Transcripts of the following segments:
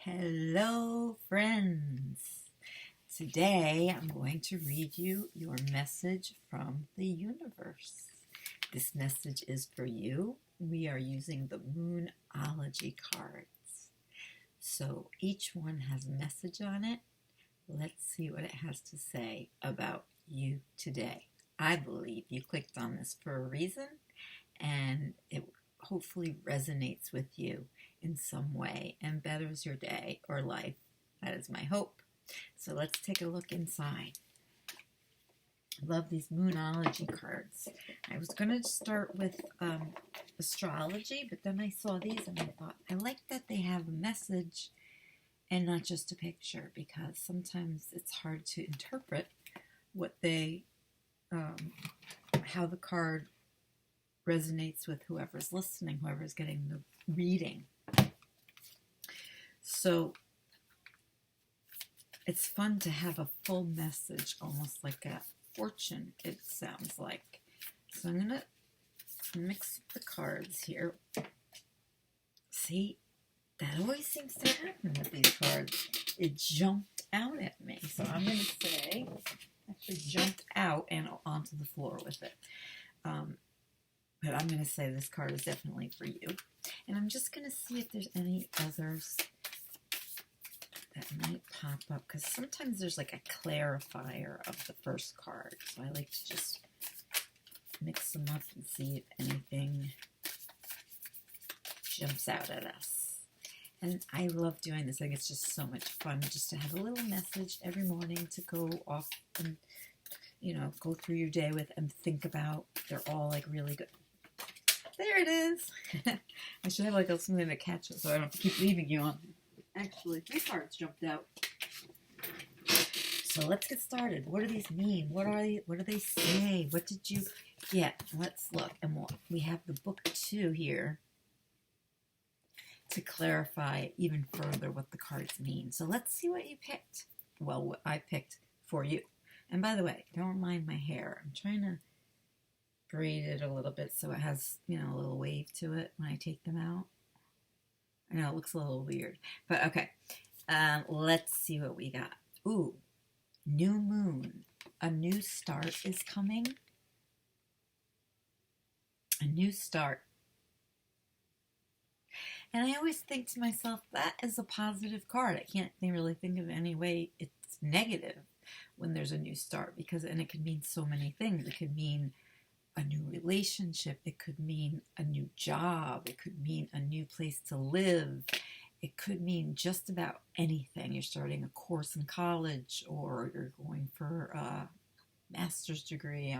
Hello, friends. Today I'm going to read you your message from the universe. This message is for you. We are using the Moonology cards. So each one has a message on it. Let's see what it has to say about you today. I believe you clicked on this for a reason, and it hopefully resonates with you in some way and betters your day or life. That is my hope. So let's take a look inside. I love these Moonology cards. I was going to start with astrology, but then I saw these and I thought, I like that they have a message and not just a picture, because sometimes it's hard to interpret what they, how the card resonates with whoever's listening, whoever's getting the reading. So it's fun to have a full message, almost like a fortune, it sounds like. So I'm going to mix up the cards here. See, that always seems to happen with these cards. It jumped out at me. So I'm going to say, actually jumped out and onto the floor with it. But I'm going to say this card is definitely for you. And I'm just going to see if there's any others that might pop up, because sometimes there's like a clarifier of the first card. So I like to just mix them up and see if anything jumps out at us. And I love doing this. I think it's just so much fun just to have a little message every morning to go off and, go through your day with and think about. They're all like really good. There it is. I should have like something to catch it so I don't have to keep leaving you on. Actually, 3 cards jumped out. So let's get started. What do these mean? What do they say? What did you get? Let's look. And we have the book 2 here to clarify even further what the cards mean. So let's see what you picked. Well, what I picked for you. And by the way, don't mind my hair. I'm trying to braid it a little bit so it has, a little wave to it when I take them out. I know it looks a little weird, but okay. Let's see what we got. Ooh, new moon. A new start is coming. A new start. And I always think to myself, that is a positive card. I can't really think of any way it's negative when there's a new start, and it could mean so many things. It could mean a new relationship. It could mean a new job. It could mean a new place to live. It could mean just about anything. You're starting a course in college, or you're going for a master's degree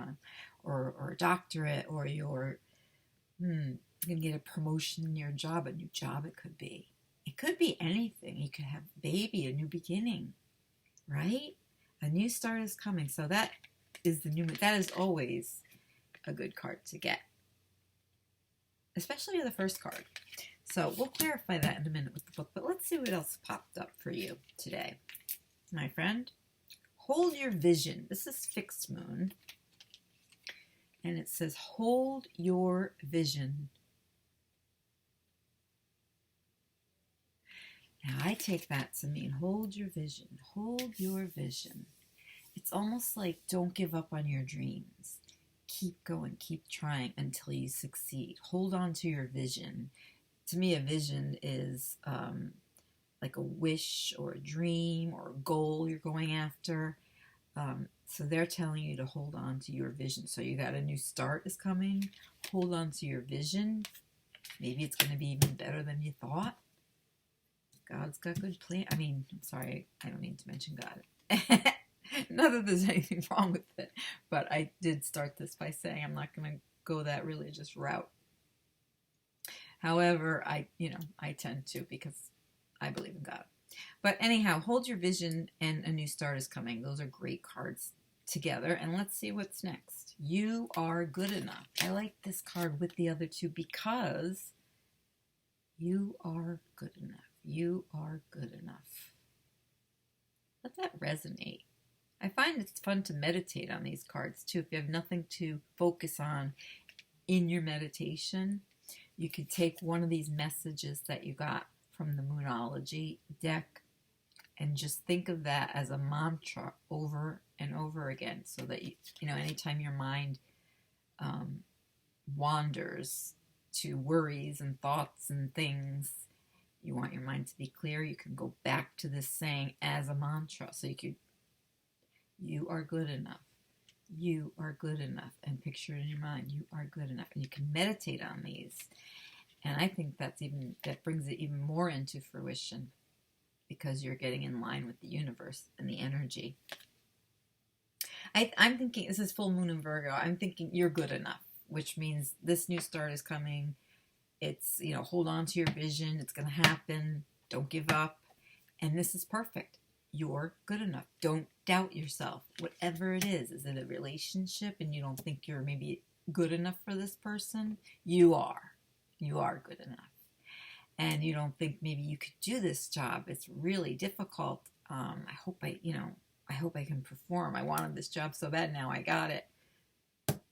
or a doctorate, or you're going to get a promotion in your job, a new job it could be. It could be anything. You could have a baby, a new beginning, right? A new start is coming. So that is that is always a good card to get, especially the first card. So we'll clarify that in a minute with the book, but let's see what else popped up for you today. My friend, hold your vision. This is fixed moon, and it says hold your vision. Now I take that to mean hold your vision. Hold your vision. It's almost like don't give up on your dreams. Keep going, keep trying until you succeed. Hold on to your vision. To me, a vision is like a wish or a dream or a goal you're going after. So they're telling you to hold on to your vision. So you got a new start is coming. Hold on to your vision. Maybe it's going to be even better than you thought. God's got good plan. I'm sorry, I don't need to mention God. Not that there's anything wrong with it, but I did start this by saying I'm not going to go that religious route. However, I tend to, because I believe in God. But anyhow, hold your vision and a new start is coming. Those are great cards together. And let's see what's next. You are good enough. I like this card with the other 2 because you are good enough. You are good enough. Let that resonate. I find it's fun to meditate on these cards too. If you have nothing to focus on in your meditation, you could take one of these messages that you got from the Moonology deck and just think of that as a mantra over and over again, so that anytime your mind wanders to worries and thoughts and things, you want your mind to be clear, you can go back to this saying as a mantra. So you are good enough. You are good enough. And picture it in your mind. You are good enough. And you can meditate on these. And I think that brings it even more into fruition, because you're getting in line with the universe and the energy. I'm thinking, this is full moon in Virgo, I'm thinking you're good enough, which means this new start is coming. It's, hold on to your vision. It's going to happen. Don't give up. And this is perfect. You're good enough. Don't doubt yourself. Whatever it is it a relationship and you don't think you're maybe good enough for this person? You are. You are good enough. And you don't think maybe you could do this job. It's really difficult. I hope I can perform. I wanted this job so bad. Now I got it.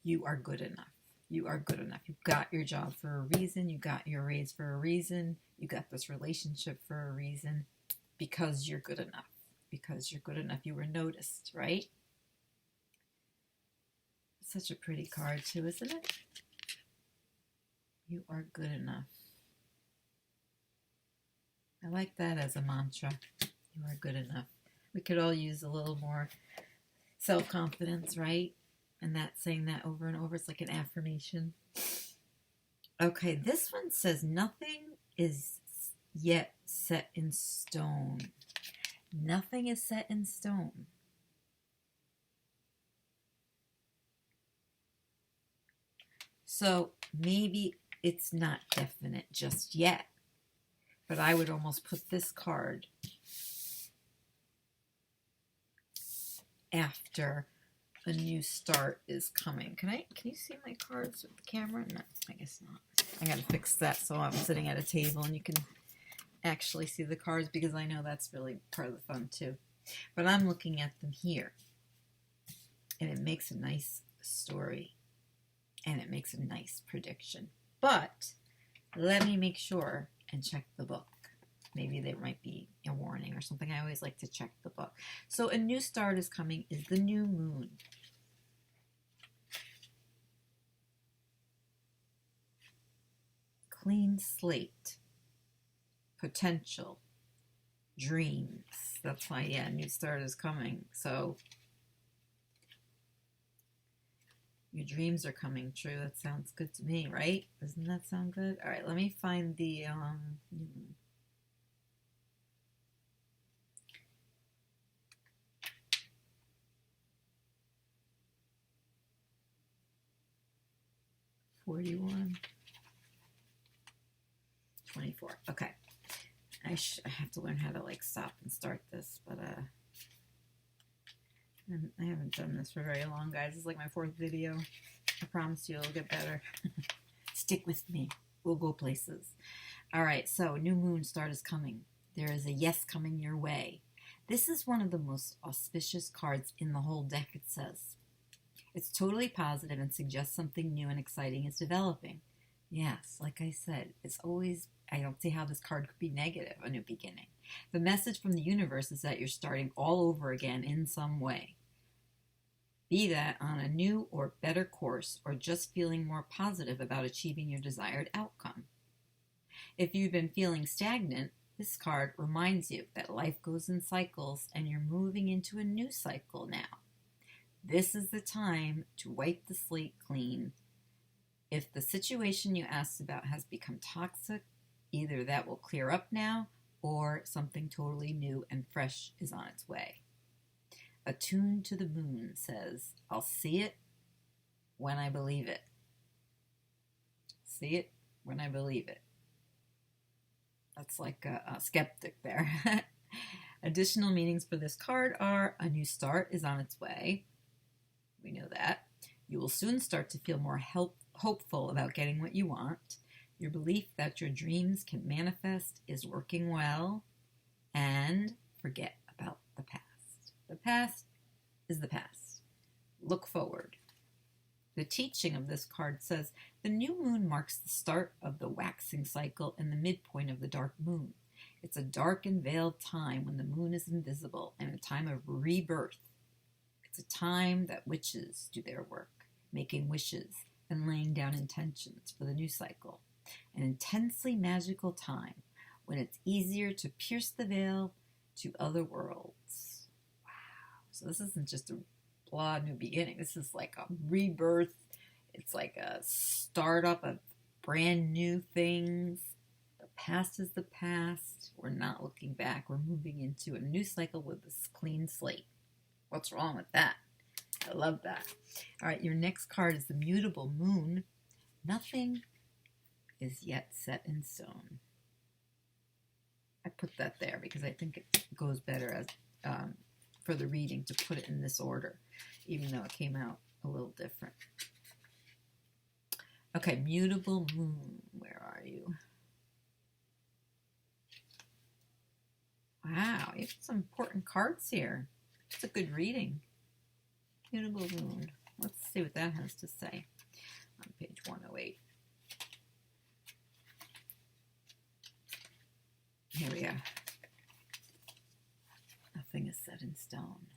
You are good enough. You are good enough. You got your job for a reason. You got your raise for a reason. You got this relationship for a reason, because you're good enough. Because you're good enough. You were noticed, right? Such a pretty card too, isn't it? You are good enough. I like that as a mantra. You are good enough. We could all use a little more self-confidence, right? And saying that over and over, it's like an affirmation. Okay, this one says nothing is yet set in stone. Nothing is set in stone. So maybe it's not definite just yet, but I would almost put this card after a new start is coming. Can you see my cards with the camera? No, I guess not. I gotta fix that so I'm sitting at a table and you can actually see the cards, because I know that's really part of the fun too. But I'm looking at them here, and it makes a nice story and it makes a nice prediction. But let me make sure and check the book. Maybe there might be a warning or something. I always like to check the book. So a new start is coming is the new moon. Clean slate. Potential. Dreams. That's why, yeah, new start is coming. So your dreams are coming true. That sounds good to me, right? Doesn't that sound good? All right, let me find the 41, 24. Okay. I have to learn how to stop and start this, but I haven't done this for very long, guys. This is like my 4th video. I promise you it'll get better. Stick with me. We'll go places. All right, so new moon start is coming. There is a yes coming your way. This is one of the most auspicious cards in the whole deck, it says. It's totally positive and suggests something new and exciting is developing. Yes, like I said, it's always, I don't see how this card could be negative, a new beginning. The message from the universe is that you're starting all over again in some way. Be that on a new or better course, or just feeling more positive about achieving your desired outcome. If you've been feeling stagnant, this card reminds you that life goes in cycles and you're moving into a new cycle now. This is the time to wipe the slate clean. If the situation you asked about has become toxic, either that will clear up now, or something totally new and fresh is on its way. Attuned to the moon says, I'll see it when I believe it. See it when I believe it. That's like a skeptic there. Additional meanings for this card are a new start is on its way. We know that. You will soon start to feel more hopeful about getting what you want. Your belief that your dreams can manifest is working well. And forget about the past. The past is the past. Look forward. The teaching of this card says the new moon marks the start of the waxing cycle and the midpoint of the dark moon. It's a dark and veiled time when the moon is invisible and a time of rebirth. It's a time that witches do their work, making wishes and laying down intentions for the new cycle. An intensely magical time when it's easier to pierce the veil to other worlds. Wow. So this isn't just a blah new beginning. This is like a rebirth. It's like a startup of brand new things. The past is the past. We're not looking back. We're moving into a new cycle with this clean slate. What's wrong with that? I love that. All right, your next card is the mutable moon. Nothing is yet set in stone. I put that there because I think it goes better as for the reading to put it in this order, even though it came out a little different. Okay, mutable moon. Where are you? Wow, you have some important cards here. It's a good reading. Mutable moon. Let's see what that has to say on page 108. Here we are. Nothing is set in stone.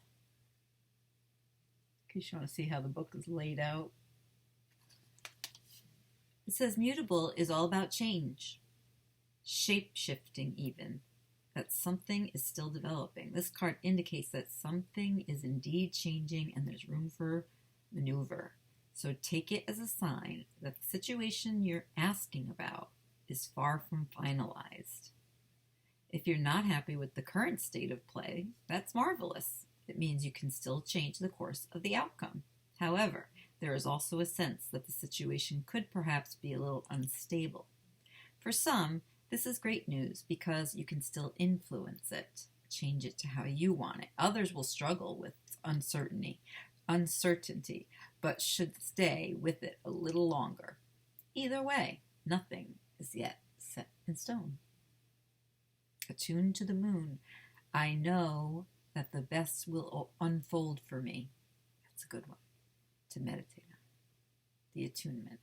In case you want to see how the book is laid out. It says mutable is all about change. Shape-shifting even. That something is still developing. This card indicates that something is indeed changing and there's room for maneuver. So take it as a sign that the situation you're asking about is far from finalized. If you're not happy with the current state of play, that's marvelous. It means you can still change the course of the outcome. However, there is also a sense that the situation could perhaps be a little unstable. For some, this is great news because you can still influence it, change it to how you want it. Others will struggle with uncertainty, but should stay with it a little longer. Either way, nothing is yet set in stone. Attuned to the moon, I know that the best will unfold for me. That's a good one to meditate on. The attunement.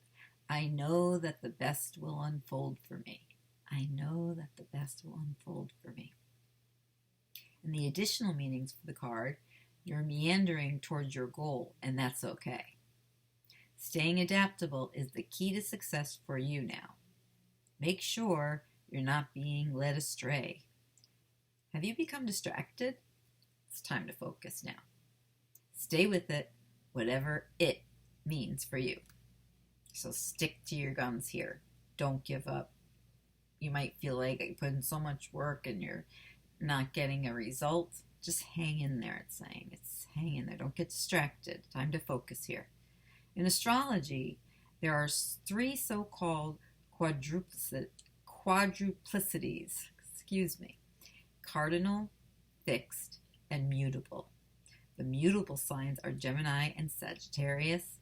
I know that the best will unfold for me. I know that the best will unfold for me. And the additional meanings for the card, you're meandering towards your goal, and that's okay. Staying adaptable is the key to success for you now. Make sure you're not being led astray. Have you become distracted? It's time to focus now. Stay with it, whatever it means for you. So stick to your guns here. Don't give up. You might feel like you put in so much work and you're not getting a result. Just hang in there, it's saying. It's hang in there. Don't get distracted. Time to focus here. In astrology, there are 3 so-called quadruplicities. Cardinal, fixed, and mutable. The mutable signs are Gemini and Sagittarius,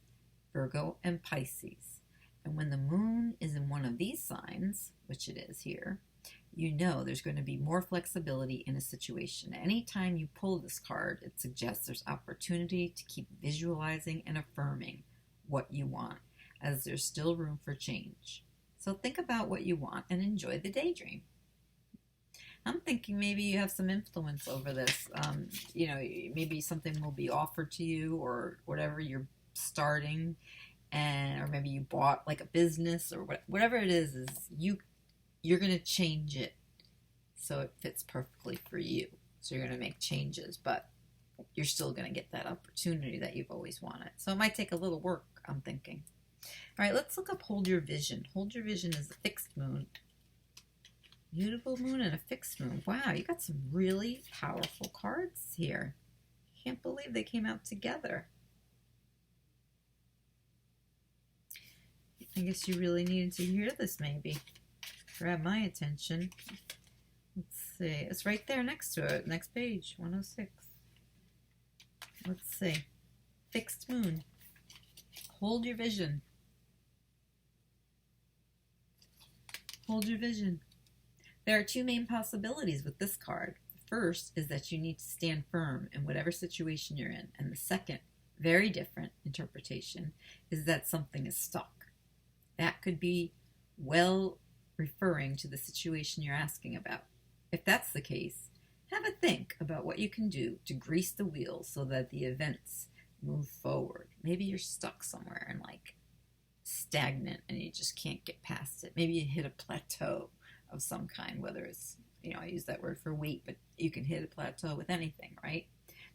Virgo, and Pisces. And when the moon is in one of these signs, which it is here, you know there's going to be more flexibility in a situation. Anytime you pull this card, it suggests there's opportunity to keep visualizing and affirming what you want, as there's still room for change. So think about what you want and enjoy the daydream. I'm thinking maybe you have some influence over this. Maybe something will be offered to you or whatever you're starting, or maybe you bought like a business or whatever it is you're going to change it so it fits perfectly for you. So you're going to make changes, but you're still going to get that opportunity that you've always wanted. So it might take a little work, I'm thinking. All right, let's look up Hold Your Vision. Hold Your Vision is a fixed moon. Mutable moon and a fixed moon. Wow, you got some really powerful cards here. Can't believe they came out together. I guess you really needed to hear this, maybe. Grab my attention. Let's see. It's right there next to it. Next page, 106. Let's see. Fixed moon. Hold your vision. Hold your vision. There are 2 main possibilities with this card. The first is that you need to stand firm in whatever situation you're in. And the second, very different interpretation, is that something is stuck. That could be well referring to the situation you're asking about. If that's the case, have a think about what you can do to grease the wheels so that the events move forward. Maybe you're stuck somewhere and like stagnant and you just can't get past it. Maybe you hit a plateau of some kind, whether it's, I use that word for weight, but you can hit a plateau with anything, right?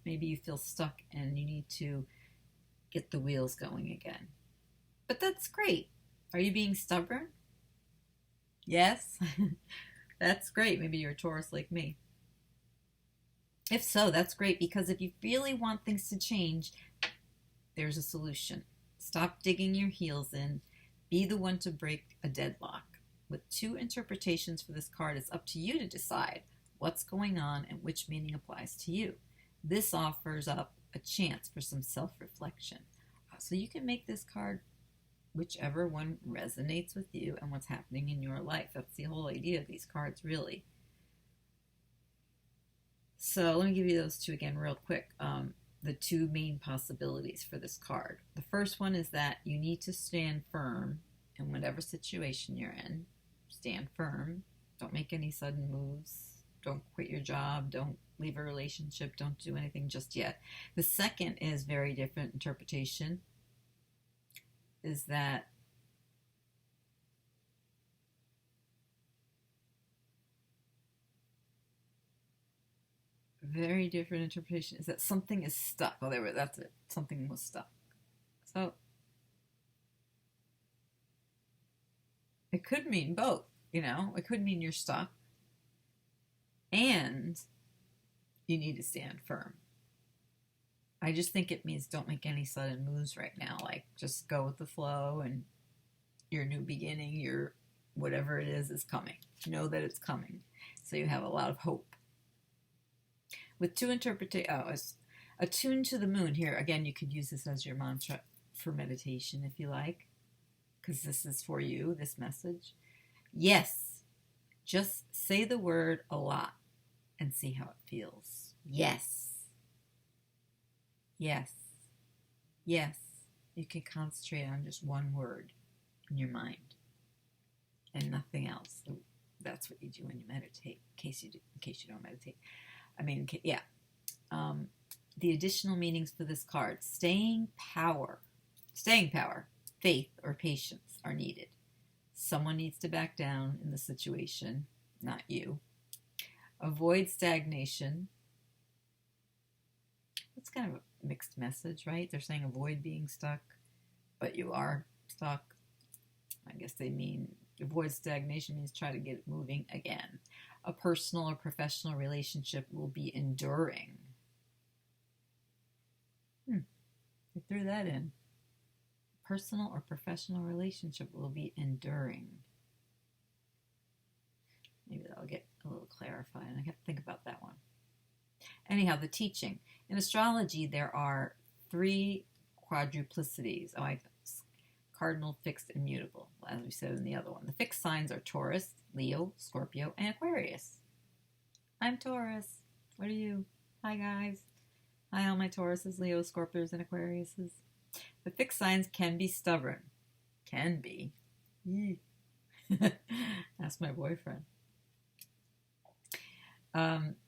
Maybe you feel stuck and you need to get the wheels going again. But that's great. Are you being stubborn? Yes? That's great. Maybe you're a Taurus like me. If so, that's great, because if you really want things to change, there's a solution. Stop digging your heels in. Be the one to break a deadlock. With 2 interpretations for this card, it's up to you to decide what's going on and which meaning applies to you. This offers up a chance for some self-reflection. So you can make this card whichever one resonates with you and what's happening in your life. That's the whole idea of these cards, really. So let me give you those 2 again real quick. The 2 main possibilities for this card. The first one is that you need to stand firm in whatever situation you're in. Stand firm. Don't make any sudden moves. Don't quit your job. Don't leave a relationship. Don't do anything just yet. The second is very different interpretation. Is that very different interpretation is that something is stuck. Oh, that's it. Something was stuck. So it could mean both, It could mean you're stuck and you need to stand firm. I just think it means don't make any sudden moves right now. Like, just go with the flow, and your new beginning, your whatever it is coming. Know that it's coming. So you have a lot of hope. With 2 interpretations, attune to the moon. Here, again, you could use this as your mantra for meditation if you like, because this is for you, this message. Yes. Just say the word a lot and see how it feels. Yes. Yes. Yes. You can concentrate on just one word in your mind and nothing else. So that's what you do when you meditate, in case you don't meditate. Yeah. The additional meanings for this card: staying power, faith, or patience are needed. Someone needs to back down in the situation, not you. Avoid stagnation. That's kind of a mixed message, right? They're saying avoid being stuck, but you are stuck. I guess they mean avoid stagnation means try to get it moving again. A personal or professional relationship will be enduring. They threw that in. Personal or professional relationship will be enduring. Maybe that'll get a little clarified. I have to think about that one. Anyhow, the teaching. In astrology, there are 3 quadruplicities. Cardinal, fixed, and mutable, as we said in the other one. The fixed signs are Taurus, Leo, Scorpio, and Aquarius. I'm Taurus. What are you? Hi, guys. Hi, all my Tauruses, Leos, Scorpios, and Aquariuses. The fixed signs can be stubborn. Can be. Ask my boyfriend.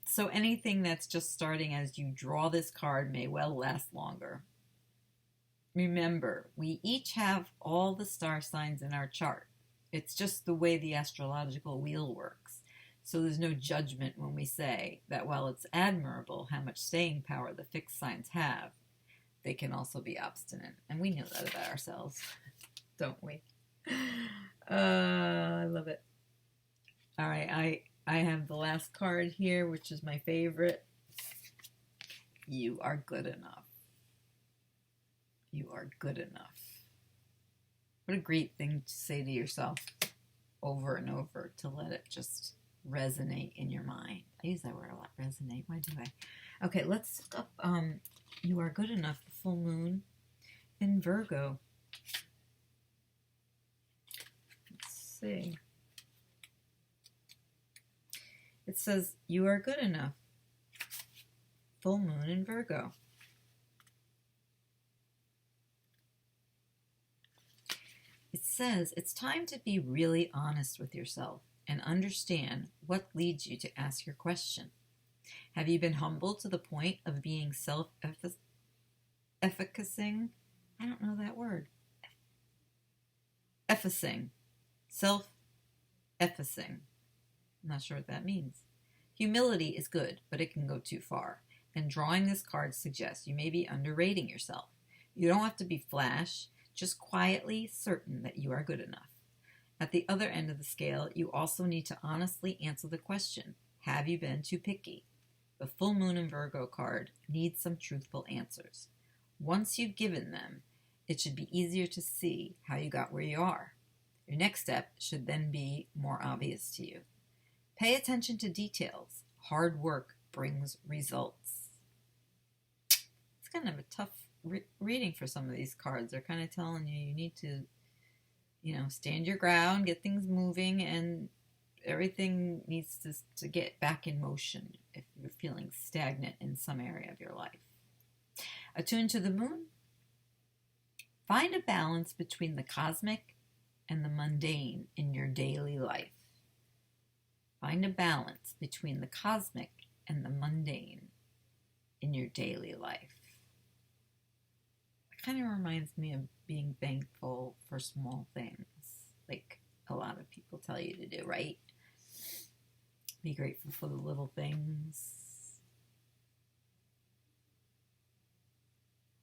So anything that's just starting as you draw this card may well last longer. Remember, we each have all the star signs in our chart. It's just the way the astrological wheel works. So there's no judgment when we say that while it's admirable how much staying power the fixed signs have, they can also be obstinate. And we know that about ourselves, don't we? I love it. All right, I have the last card here, which is my favorite. You are good enough. You are good enough. What a great thing to say to yourself over and over, to let it just resonate in your mind. I use that word a lot, resonate. Why do I? Okay, let's look up you are good enough, the full moon in Virgo. Let's see. It says, you are good enough, full moon in Virgo. It says, it's time to be really honest with yourself. and understand what leads you to ask your question. Have you been humbled to the point of being self-efficacing? I don't know that word. Effacing. Self-effacing. I'm not sure what that means. Humility is good, but it can go too far. And drawing this card suggests you may be underrating yourself. You don't have to be flash, just quietly certain that you are good enough. At the other end of the scale, you also need to honestly answer the question, have you been too picky? The full moon in Virgo card needs some truthful answers. Once you've given them, it should be easier to see how you got where you are. Your next step should then be more obvious to you. Pay attention to details. Hard work brings results. It's kind of a tough reading for some of these cards. They're kind of telling you need to, stand your ground, get things moving, and everything needs to get back in motion if you're feeling stagnant in some area of your life. Attuned to the moon, find a balance between the cosmic and the mundane in your daily life. Find a balance between the cosmic and the mundane in your daily life. It kind of reminds me of being thankful for small things, like a lot of people tell you to do, right? Be grateful for the little things.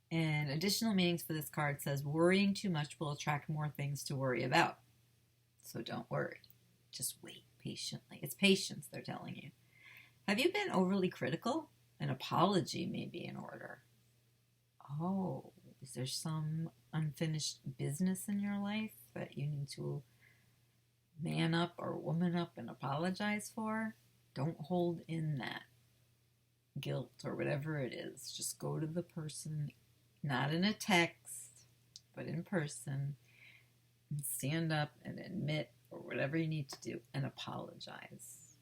And additional meanings for this card says, worrying too much will attract more things to worry about. So don't worry. Just wait patiently. It's patience, they're telling you. Have you been overly critical? An apology may be in order. Oh, is there some unfinished business in your life that you need to man up or woman up and apologize for? Don't hold in that guilt or whatever it is. Just go to the person, not in a text, but in person, and stand up and admit or whatever you need to do and apologize.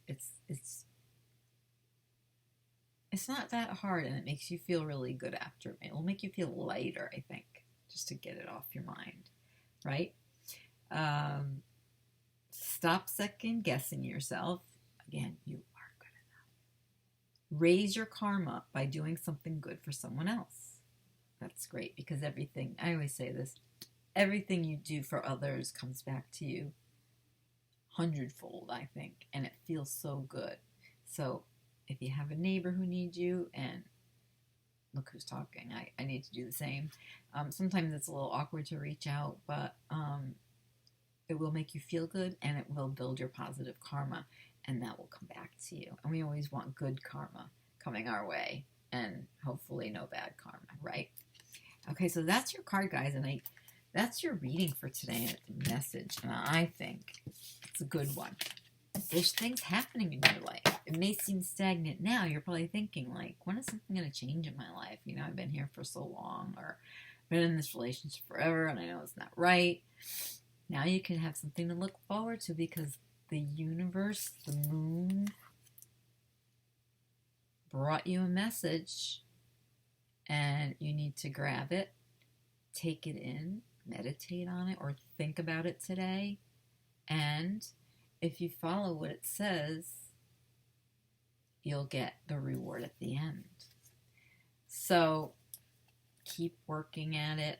It's not that hard, and it makes you feel really good after. It will make you feel lighter, I think, just to get it off your mind, right? Stop second guessing yourself. Again, you are good enough. Raise your karma by doing something good for someone else. That's great, because everything, I always say this, everything you do for others comes back to you hundredfold, I think, and it feels so good. So if you have a neighbor who needs you, and look who's talking, I need to do the same. Sometimes it's a little awkward to reach out, but it will make you feel good, and it will build your positive karma, and that will come back to you. And we always want good karma coming our way, and hopefully no bad karma, right? Okay, so that's your card, guys, and that's your reading for today, and it's a message, and I think it's a good one. There's things happening in your life. It may seem stagnant now. You're probably thinking, like, when is something going to change in my life? I've been here for so long, or been in this relationship forever, and I know it's not right. Now you can have something to look forward to, because the universe, the moon, brought you a message, and you need to grab it, take it in, meditate on it, or think about it today. And if you follow what it says, you'll get the reward at the end. So keep working at it.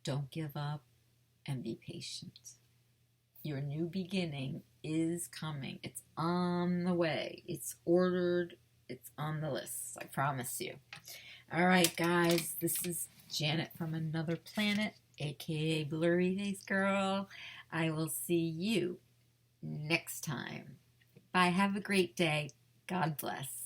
Don't give up, and be patient. Your new beginning is coming. It's on the way. It's ordered. It's on the list. I promise you. All right, guys. This is Janet from Another Planet, aka Blurry Face Girl. I will see you next time. Bye. Have a great day. God bless.